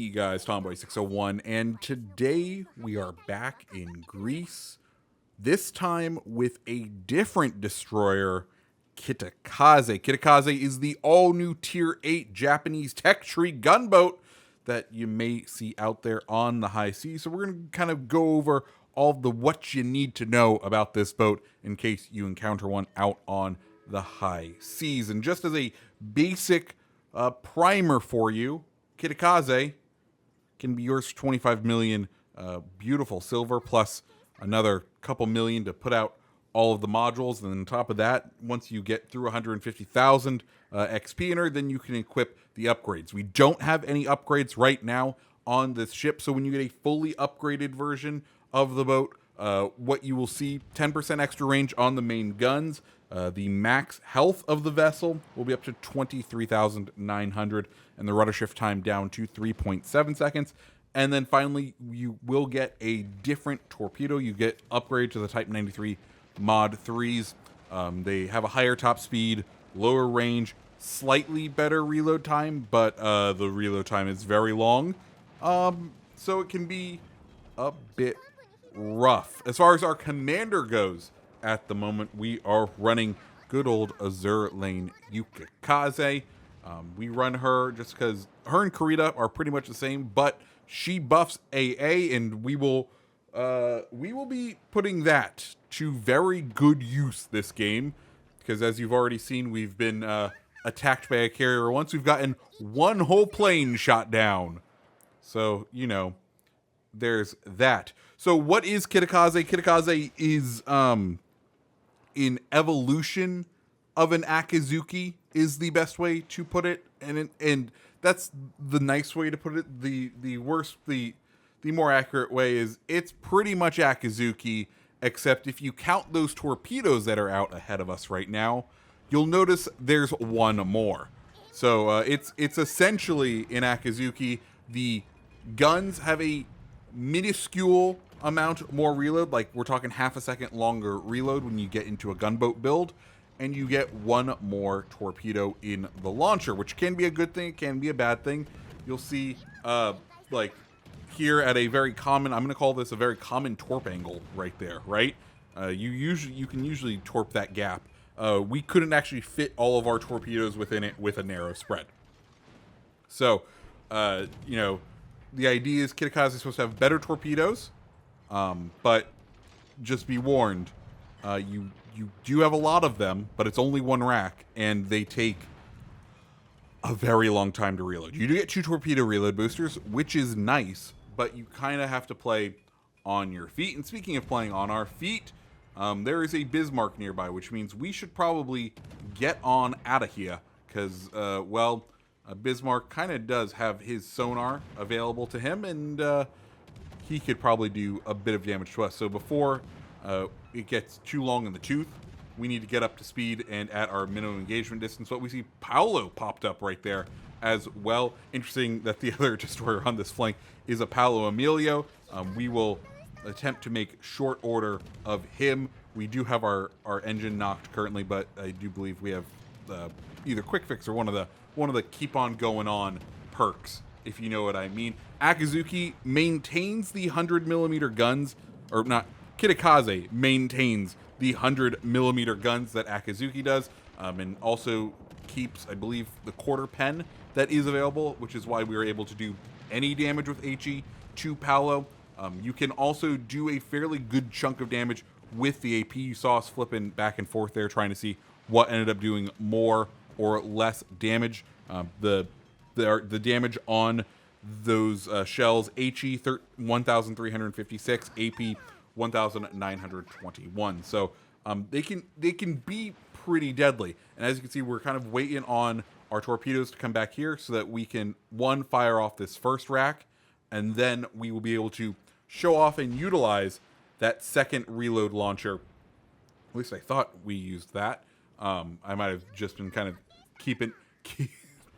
Hey guys, Tomboy601, and today we are back in Greece, this time with a different destroyer, Kitakaze. Kitakaze is the all-new Tier 8 Japanese tech tree gunboat that you may see out there on the high seas. So we're going to kind of go over all the what you need to know about this boat in case you encounter one out on the high seas. And just as a basic primer for you, Kitakaze can be yours for 25 million beautiful silver plus another couple million to put out all of the modules. And then on top of that, once you get through 150,000 XP in her, then you can equip the upgrades. We don't have any upgrades right now on this ship, so when you get a fully upgraded version of the boat, what you will see, 10% extra range on the main guns. The max health of the vessel will be up to 23,900, and the rudder shift time down to 3.7 seconds. And then finally, you will get a different torpedo. You get upgrade to the Type 93 Mod 3s. They have a higher top speed, lower range, slightly better reload time, but the reload time is very long. So it can be a bit rough. As far as our commander goes, at the moment, we are running good old Azure Lane Kitikaze. We run her just because her and Kurita are pretty much the same, but she buffs AA, and we will be putting that to very good use this game, because as you've already seen, we've been attacked by a carrier once. We've gotten one whole plane shot down. So, you know, there's that. So what is Kitakaze? Kitakaze is in evolution of an Akizuki is the best way to put it, and that's the nice way to put it. The more accurate way is it's pretty much Akizuki, except if you count those torpedoes that are out ahead of us right now, you'll notice there's one more. So it's essentially in Akizuki, the guns have a minuscule amount more reload, like we're talking half a second longer reload when you get into a gunboat build, and you get one more torpedo in the launcher, which can be a good thing, it can be a bad thing. You'll see like here at a very common, I'm going to call this a very common torp angle right there, right? You can usually torp that gap. We couldn't actually fit all of our torpedoes within it with a narrow spread. So, you know, the idea is Kitakaze is supposed to have better torpedoes, but just be warned, you do have a lot of them, but it's only one rack, and they take a very long time to reload. You do get 2 torpedo reload boosters, which is nice, but you kind of have to play on your feet. And speaking of playing on our feet, there is a Bismarck nearby, which means we should probably get on out of here, because, well, Bismarck kind of does have his sonar available to him, and he could probably do a bit of damage to us. So before it gets too long in the tooth, we need to get up to speed and at our minimum engagement distance. But we see Paolo popped up right there as well. Interesting that the other destroyer on this flank is a Paolo Emilio. We will attempt to make short order of him. We do have our engine knocked currently, but I do believe we have either quick fix or one of the keep on going on perks, if you know what I mean. Akizuki maintains the 100mm guns, or not, Kitakaze maintains the 100mm guns that Akizuki does, and also keeps, I believe, the quarter pen that is available, which is why we were able to do any damage with HE to Paolo. You can also do a fairly good chunk of damage with the AP. You saw us flipping back and forth there, trying to see what ended up doing more or less damage. The damage on those shells, HE 1,356, AP 1,921. So they can be pretty deadly. And as you can see, we're kind of waiting on our torpedoes to come back here so that we can, one, fire off this first rack, and then we will be able to show off and utilize that second reload launcher. At least I thought we used that. I might have just been kind of keeping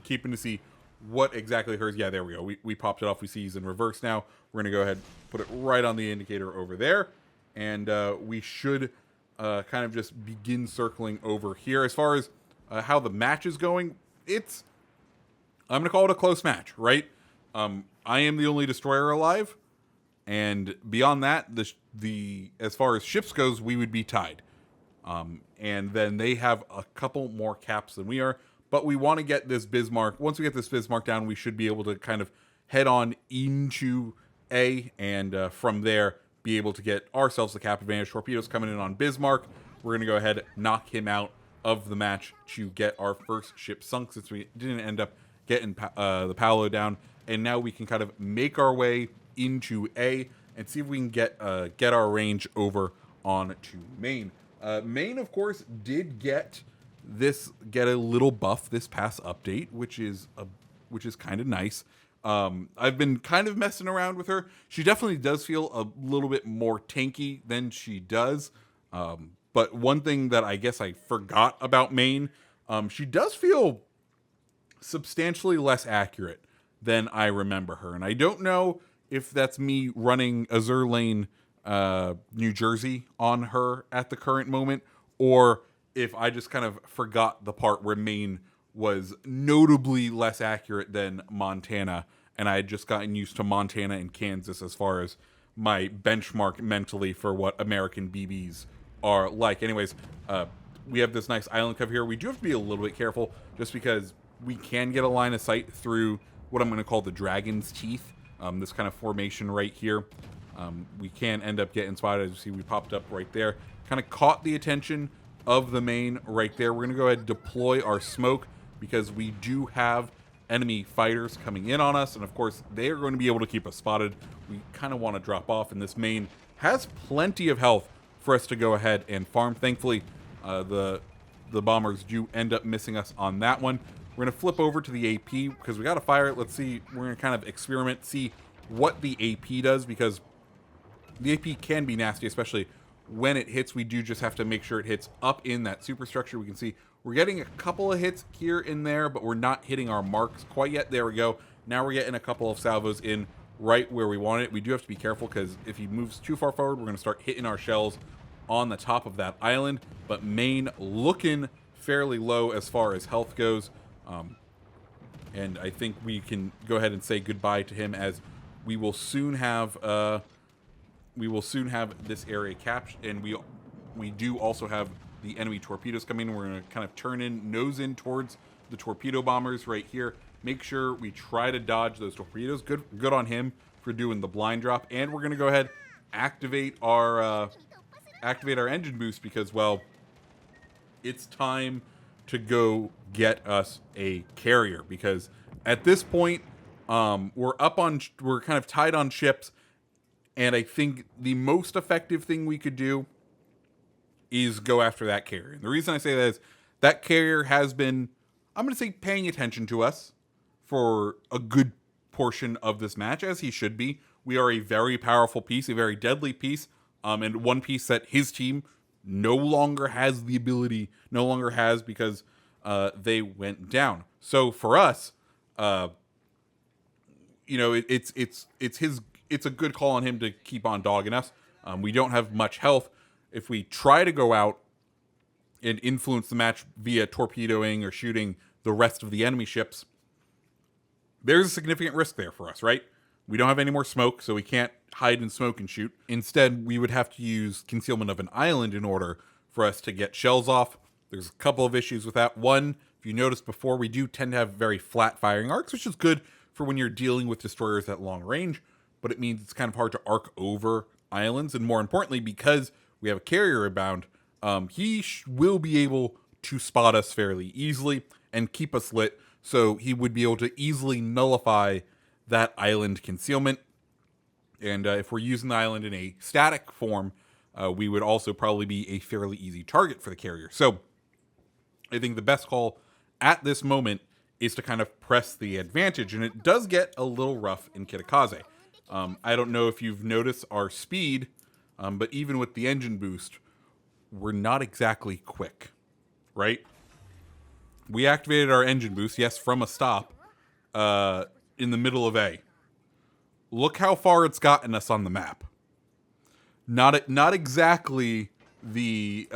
to see what exactly hers. Yeah, there we go. We popped it off. We see he's in reverse now. We're going to go ahead and put it right on the indicator over there. And we should kind of just begin circling over here. As far as how the match is going, I'm going to call it a close match, right? I'm I am the only destroyer alive, and beyond that, the as far as ships goes, we would be tied. And then they have a couple more caps than we are, but we want to get this Bismarck. Once we get this Bismarck down, we should be able to kind of head on into A, and from there be able to get ourselves the cap advantage. Torpedoes coming in on Bismarck. We're going to go ahead, knock him out of the match to get our first ship sunk, since we didn't end up getting the Paolo down. And now we can kind of make our way into A and see if we can get our range over on to Maine. Maine, of course, did get a little buff this past update, which is kind of nice. I've been kind of messing around with her. She definitely does feel a little bit more tanky than she does. But one thing that I guess I forgot about Maine, she does feel substantially less accurate than I remember her. And I don't know if that's me running Azur Lane New Jersey on her at the current moment, or if I just kind of forgot the part where Maine was notably less accurate than Montana, and I had just gotten used to Montana and Kansas as far as my benchmark mentally for what American BBs are like. Anyways, we have this nice island cover here. We do have to be a little bit careful, just because we can get a line of sight through what I'm going to call the Dragon's Teeth, this kind of formation right here. We can end up getting spotted. As you see, we popped up right there. Kind of caught the attention of the Maine right there. We're going to go ahead and deploy our smoke, because we do have enemy fighters coming in on us. And of course, they are going to be able to keep us spotted. We kind of want to drop off, and this Maine has plenty of health for us to go ahead and farm. Thankfully, the bombers do end up missing us on that one. We're going to flip over to the AP, because we got to fire it. Let's see. We're going to kind of experiment, see what the AP does, because the AP can be nasty, especially when it hits. We do just have to make sure it hits up in that superstructure. We can see we're getting a couple of hits here and there, but we're not hitting our marks quite yet. There we go. Now we're getting a couple of salvos in right where we want it. We do have to be careful, because if he moves too far forward, we're going to start hitting our shells on the top of that island. But Maine looking fairly low as far as health goes. And I think we can go ahead and say goodbye to him, as we will soon have this area captured, and we do also have the enemy torpedoes coming. We're going to kind of turn in, nose in towards the torpedo bombers right here. Make sure we try to dodge those torpedoes. Good on him for doing the blind drop. And we're going to go ahead, activate our engine boost, because, well, it's time to go get us a carrier, because at this point, we're kind of tied on ships. And I think the most effective thing we could do is go after that carrier. And the reason I say that is that carrier has been, I'm going to say, paying attention to us for a good portion of this match, as he should be. We are a very powerful piece, a very deadly piece, and one piece that his team no longer has, because they went down. So for us, it's a good call on him to keep on dogging us. We don't have much health. If we try to go out and influence the match via torpedoing or shooting the rest of the enemy ships, there's a significant risk there for us, right? We don't have any more smoke, so we can't hide in smoke and shoot. Instead, we would have to use concealment of an island in order for us to get shells off. There's a couple of issues with that. One, if you noticed before, we do tend to have very flat firing arcs, which is good for when you're dealing with destroyers at long range, but it means it's kind of hard to arc over islands. And more importantly, because we have a carrier abound, he will be able to spot us fairly easily and keep us lit, so he would be able to easily nullify that island concealment. And if we're using the island in a static form, we would also probably be a fairly easy target for the carrier. So I think the best call at this moment is to kind of press the advantage, and it does get a little rough in Kitakaze. I don't know if you've noticed our speed, but even with the engine boost, we're not exactly quick, right? We activated our engine boost, yes, from a stop, in the middle of A. Look how far it's gotten us on the map. Not exactly the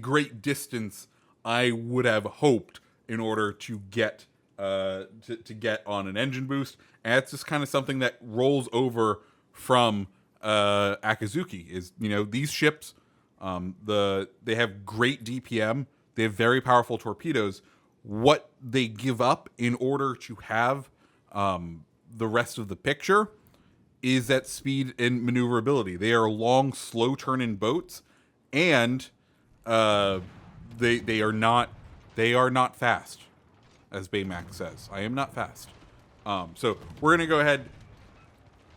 great distance I would have hoped in order to get to get on an engine boost. And it's just kind of something that rolls over from Akizuki. Is, you know, these ships, they have great DPM, they have very powerful torpedoes. What they give up in order to have the rest of the picture is that speed and maneuverability. They are long, slow turning boats, and they are not fast, as Baymax says. I am not fast. So we're gonna go ahead,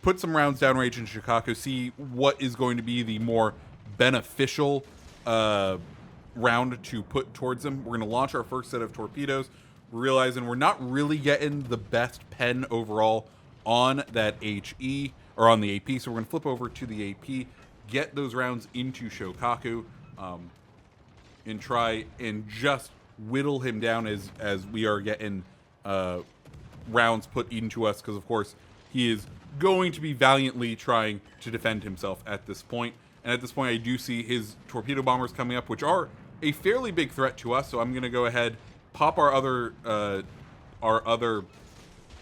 put some rounds downrange in Shikaku, see what is going to be the more beneficial round to put towards them. We're gonna launch our first set of torpedoes. We're realizing we're not really getting the best pen overall on that HE, or on the AP, so we're gonna flip over to the AP, get those rounds into Shokaku, and try and just whittle him down as we are getting rounds put into us, because of course he is going to be valiantly trying to defend himself at this point. And at this point I do see his torpedo bombers coming up, which are a fairly big threat to us, so I'm gonna go ahead, pop our other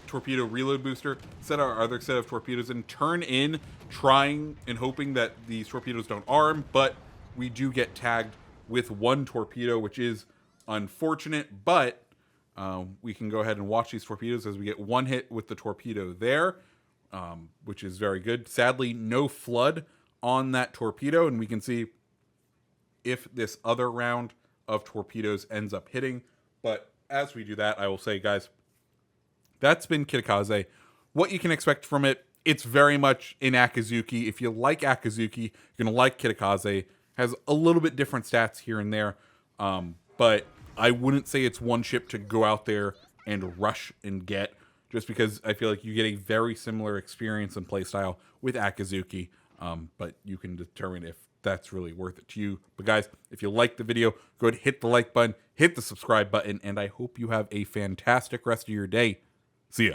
torpedo reload booster, set our other set of torpedoes in, turn in, trying and hoping that these torpedoes don't arm, but we do get tagged with one torpedo, which is unfortunate, but we can go ahead and watch these torpedoes as we get one hit with the torpedo there, which is very good. Sadly, no flood on that torpedo, and we can see if this other round of torpedoes ends up hitting. But as we do that, I will say, guys, that's been Kitakaze. What you can expect from it, it's very much in Akizuki. If you like Akizuki, you're going to like Kitakaze. Has a little bit different stats here and there, but I wouldn't say it's one ship to go out there and rush and get, just because I feel like you get a very similar experience and playstyle with Akizuki, but you can determine if that's really worth it to you. But guys, if you like the video, go ahead, hit the like button, hit the subscribe button, and I hope you have a fantastic rest of your day. See ya.